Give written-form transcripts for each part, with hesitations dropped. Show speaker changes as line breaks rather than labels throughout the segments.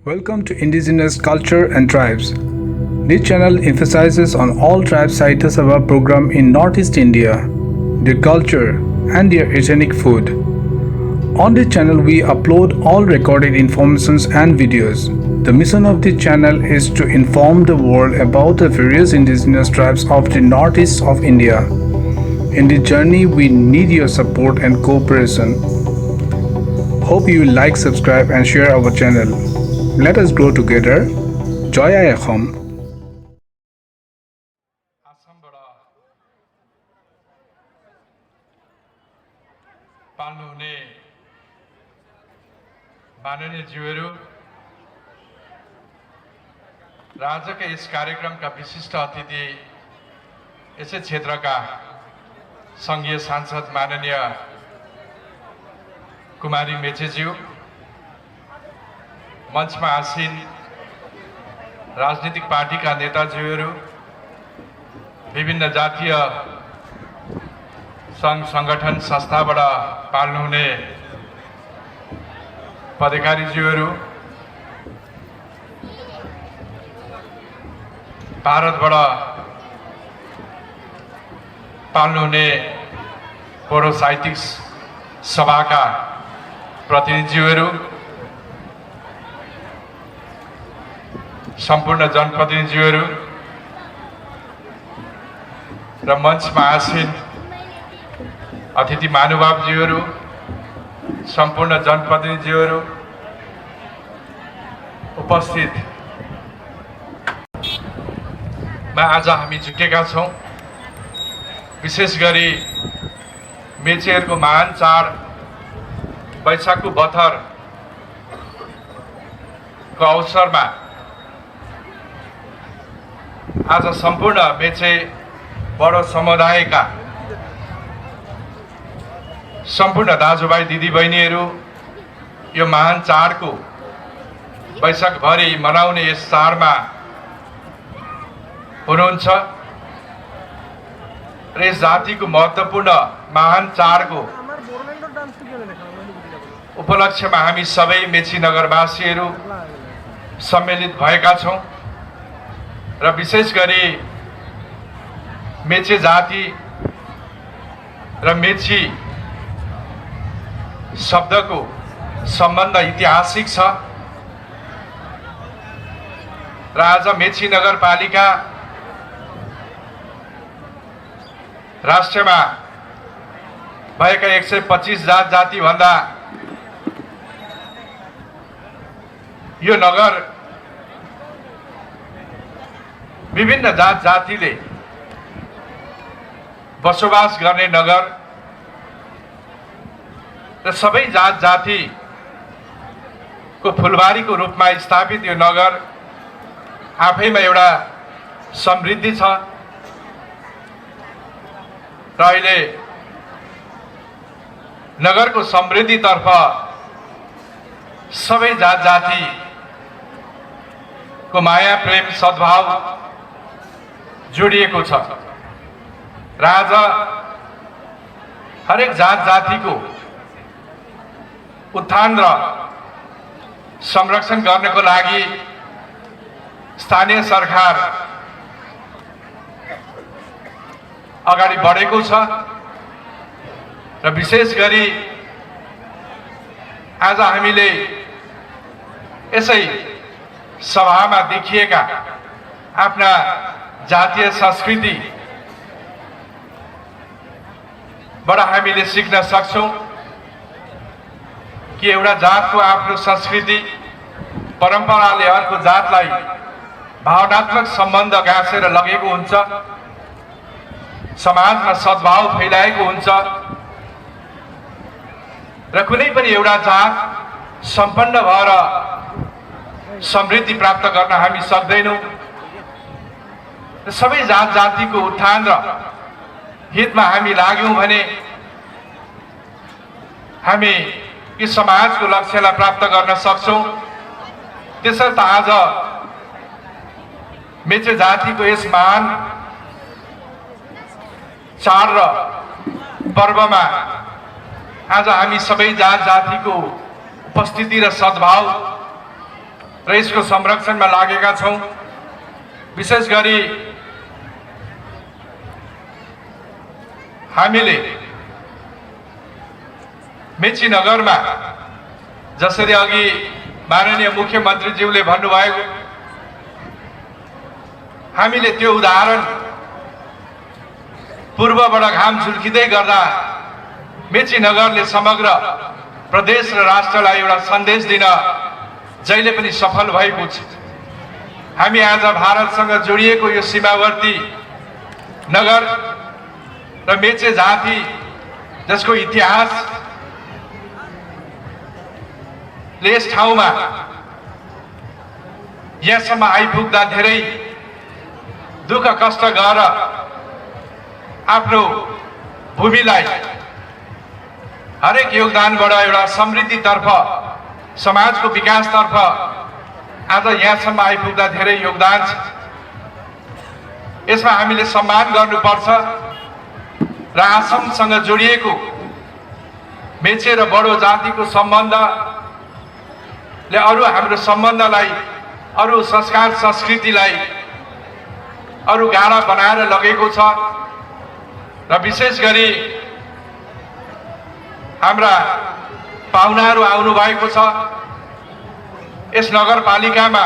Welcome to Indigenous Culture and Tribes. This channel emphasizes on all tribe sites of our program in Northeast India, their culture and their ethnic food. On this channel we upload all recorded informations and videos. The mission of this channel is to inform the world about the various indigenous tribes of the northeast of India. In this journey we need your support and cooperation. Hope you like, subscribe and share our channel. Let us grow together. Joy Ayachom.
आसामबाट पाल्नुहुने माननीय ज्यूहरू र आजका यस कार्यक्रमका विशिष्ट अतिथि यसै क्षेत्रका संघीय सांसद माननीय कुमारी मेचेज्यू, मञ्चमा आसीन राजनीतिक पार्टीका नेताज्यूहरू, विभिन्न जातीय संघ संगठन संस्थाबाट पाल्नुहुने पदाधिकारीज्यूहरू, भारतबाट पाल्नुहुने बोडो साहित्यिक सभाका प्रतिनिधिज्यूहरू, सम्पूर्ण जनप्रतिनिधिज्यूहरू र मञ्चमा आसीन अतिथि महानुभावज्यूहरू, सम्पूर्ण जनप्रतिनिधिज्यूहरू, उपस्थित मा आज हामी जुटेका छौँ। विशेष गरी मेचेहरूको महान चाड वैशाखको बथरको अवसरमा आज सम्पूर्ण मेचे बडो समुदायका सम्पूर्ण दाजुभाइ दिदीबहिनीहरू यो महान चाडको वैशाखभरि मनाउने यस चाडमा हुनुहुन्छ र यस जातिको महत्त्वपूर्ण महान चाडको उपलक्ष्यमा हामी सबै मेची नगरवासीहरू सम्मिलित भएका छौँ र विशेष गरी मेचे जाति र मेची शब्दको सम्बन्ध ऐतिहासिक छ र आज मेची नगरपालिका राष्ट्रमा भएका 125 जात जाति भन्दा यो नगर विभिन्न जात जातिले बसोबास गर्ने नगर र सबै जात जातिको फुलबारीको रूपमा स्थापित यो नगर आफैमा एउटा समृद्धि छ र अहिले नगरको समृद्धितर्फ सबै जात जातिको माया प्रेम सद्भाव जोडिएको छ र आज हरेक जात जातिको उत्थान र संरक्षण गर्नको लागि स्थानीय सरकार अगाडि बढेको छ र विशेष गरी आज हामीले यसै सभामा देखिएका आफ्ना जातीय संस्कृति बाट हामीले सिक्न सक्छौं कि एउटा जातको आफ्नो संस्कृति परम्पराले अर्को जातलाई भावनात्मक सम्बन्ध गाँसेर लगेको हुन्छ, समाजमा सद्भाव फैलाएको हुन्छ र कुनै पनि एउटा जात सम्पन्न भएर समृद्धि प्राप्त गर्न हामी सक्दैनौँ। सबै जात जातिको उत्थान र हितमा हामी लाग्यौँ भने हामी यस समाजको लक्ष्यलाई प्राप्त गर्न सक्छौँ। त्यसर्थ आज मेचे जातिको यस महान चाड र पर्वमा आज हामी सबै जात जातिको उपस्थिति र सद्भाव र यसको संरक्षणमा लागेका छौँ। विशेष गरी हामीले मेची नगरमा जसरी अघि माननीय मुख्यमन्त्रीज्यूले भन्नुभयो, हामीले त्यो उदाहरण पूर्वबाट घाम झुल्किँदै गर्दा मेची नगरले समग्र प्रदेश र राष्ट्रलाई एउटा सन्देश दिन जहिले पनि सफल भएको छ। हामी आज भारतसँग जोडिएको यो सीमावर्ती नगर र मेचे जाति जसको इतिहास यस ठाउँमा यहाँसम्म आइपुग्दा धेरै दुःख कष्ट गरेर आफ्नो भूमिलाई हरेक योगदानबाट एउटा समृद्धितर्फ, समाजको विकासतर्फ आज यहाँसम्म आइपुग्दा धेरै योगदान छ। यसमा हामीले सम्मान गर्नुपर्छ र आसामसँग जोडिएको मेचे र बडो जातिको सम्बन्धले अरू हाम्रो सम्बन्धलाई, अरू संस्कार संस्कृतिलाई अरू गाढा बनाएर लगेको छ। र विशेष गरी हाम्रा पाहुनाहरू आउनु भएको छ। यस नगरपालिकामा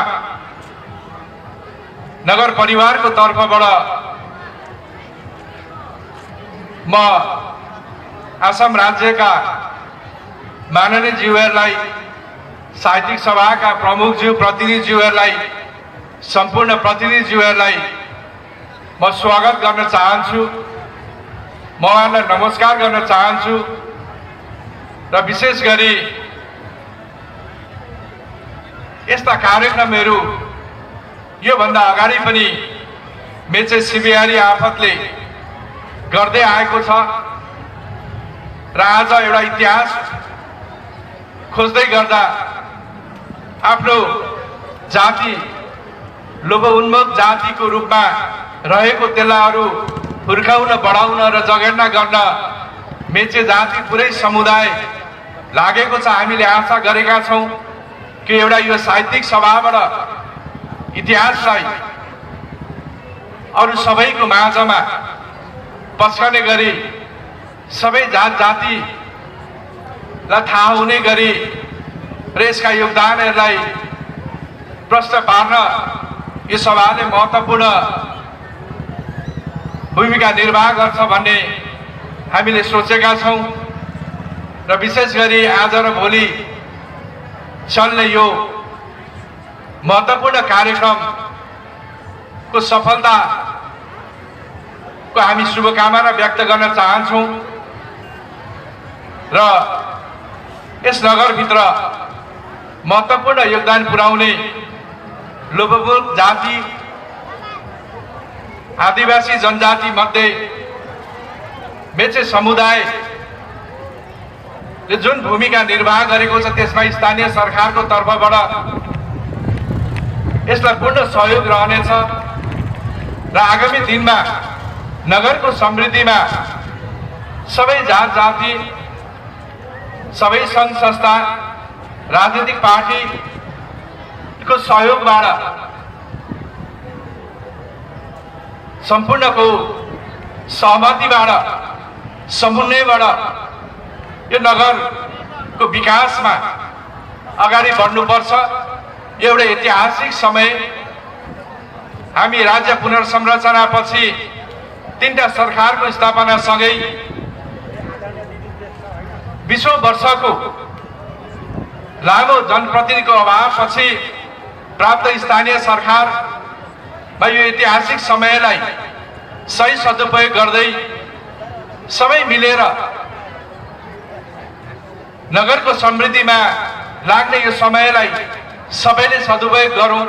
नगर परिवारको तर्फबाट म आसाम राज्यका माननीय ज्यूहरूलाई, साहित्यिक सभाका प्रमुखज्यू प्रतिनिधिज्यूहरूलाई, सम्पूर्ण प्रतिनिधिज्यूहरूलाई म स्वागत गर्न चाहन्छु, म उहाँलाई नमस्कार गर्न चाहन्छु। र विशेष गरी यस्ता कार्यक्रमहरू योभन्दा अगाडि पनि मेचे सिबिआरी आफतले गर्दै आएको छ र आज एउटा इतिहास खोज्दै गर्दा आफ्नो जाति लोभोन्मुख जातिको रूपमा रहेको त्यसलाई अरू हुर्काउन, बढाउन र जगेर्ना गर्न मेचे जाति पुरै समुदाय लागेको छ। हामीले आशा गरेका छौँ कि एउटा यो साहित्यिक सभाबाट इतिहासलाई अरू सबैको माझमा पस्कने गरी सबै जात जातिलाई थाहा हुने गरी र यसका योगदानहरूलाई प्रश्न पार्न यो सभाले महत्त्वपूर्ण भूमिका निर्वाह गर्छ भन्ने हामीले सोचेका छौँ। र विशेष गरी आज र भोलि चल्ने यो महत्त्वपूर्ण कार्यक्रमको सफलताको हामी शुभकामना व्यक्त गर्न चाहन्छौँ र यस नगरभित्र महत्त्वपूर्ण योगदान पुर्याउने लोभोन्मुख जाति, आदिवासी जनजाति मध्ये मेचे समुदायले जुन भूमिका निर्वाह गरेको छ त्यसमा स्थानीय सरकारको तर्फबाट यसलाई पूर्ण सहयोग रहनेछ र आगामी दिनमा नगरको समृद्धिमा सबै जात जाति, सबै सङ्घ संस्था, राजनीतिक पार्टीको सहयोगबाट सम्पूर्णको सहमतिबाट, समन्वयबाट यो नगरको विकासमा अगाडि बढ्नुपर्छ। एउटा ऐतिहासिक समय, हामी राज्य पुनर्संरचनापछि 3टा सरकारको स्थापनासँगै 20 वर्षको लामो जनप्रतिनिधिको अभावपछि प्राप्त स्थानीय सरकारमा यो ऐतिहासिक समयलाई सही सदुपयोग गर्दै सबै मिलेर नगरको समृद्धिमा लाग्ने यो समयलाई सबैले सदुपयोग गरौँ,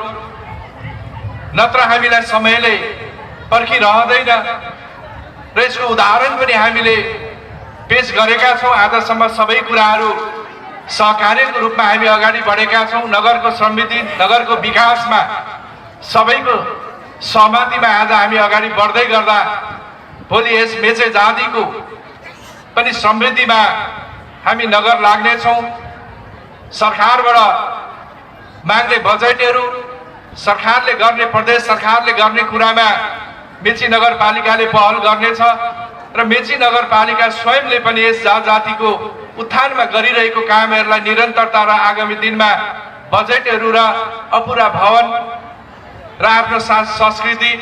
नत्र हामीलाई समयले पर्खिरहँदैन। र यसको उदाहरण पनि हामीले पेश गरेका छौँ। आजसम्म सबै कुराहरू सहकार्यको रूपमा हामी अगाडि बढेका छौँ। नगरको समृद्धि, नगरको विकासमा सबैको सहमतिमा आज हामी अगाडि बढ्दै गर्दा भोलि यस मेचे जातिको पनि समृद्धिमा हामी नगर लाग्नेछौँ। सरकारबाट माग्ने बजेटहरू सरकारले गर्ने, प्रदेश सरकारले गर्ने कुरामा मेची नगरपालिकाले पहल गर्नेछ र मेची नगरपालिका स्वयंले पनि यस जातिको उत्थानमा गरिरहेको कामहरूलाई निरन्तरता र आगामी दिनमा बजेटहरू र अपुरा भवन र आफ्नो संस्कृति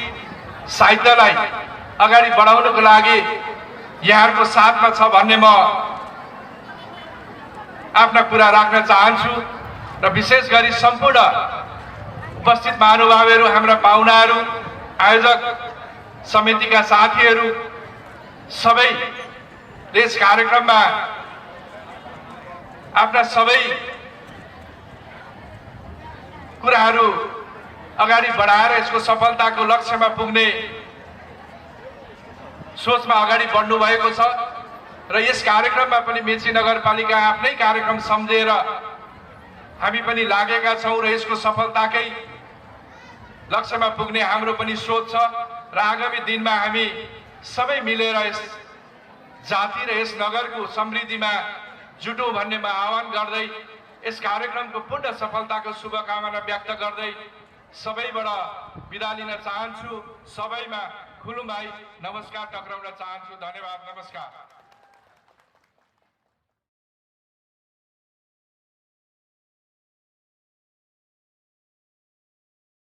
साहित्यलाई अगाडि बढाउनको लागि यहाँहरूको साथमा छ भन्ने म आफ्ना कुरा राख्न चाहन्छु र विशेष गरी सम्पूर्ण उपस्थित महानुभावहरू, हाम्रा पाहुनाहरू, आयोजक समितिका साथीहरू सबैले यस कार्यक्रममा आफ्ना सबै कुराहरू अगाडि बढाएर यसको सफलताको लक्ष्यमा पुग्ने सोचमा अगाडि बढ्नु भएको छ र यस कार्यक्रममा पनि मेची नगरपालिका आफ्नै कार्यक्रम सम्झेर हामी पनि लागेका छौँ र यसको सफलताकै लक्ष्यमा पुग्ने हाम्रो पनि सोच छ र आगामी दिनमा हामी सबै मिलेर यस जाति र यस नगरको समृद्धिमा जुटौँ भन्ने म आह्वान गर्दै यस कार्यक्रमको पूर्ण सफलताको शुभकामना व्यक्त गर्दै सबैबाट बिदा लिन चाहन्छु। सबैमा खुलुम भाइ नमस्कार टक्राउन चाहन्छु। धन्यवाद, नमस्कार।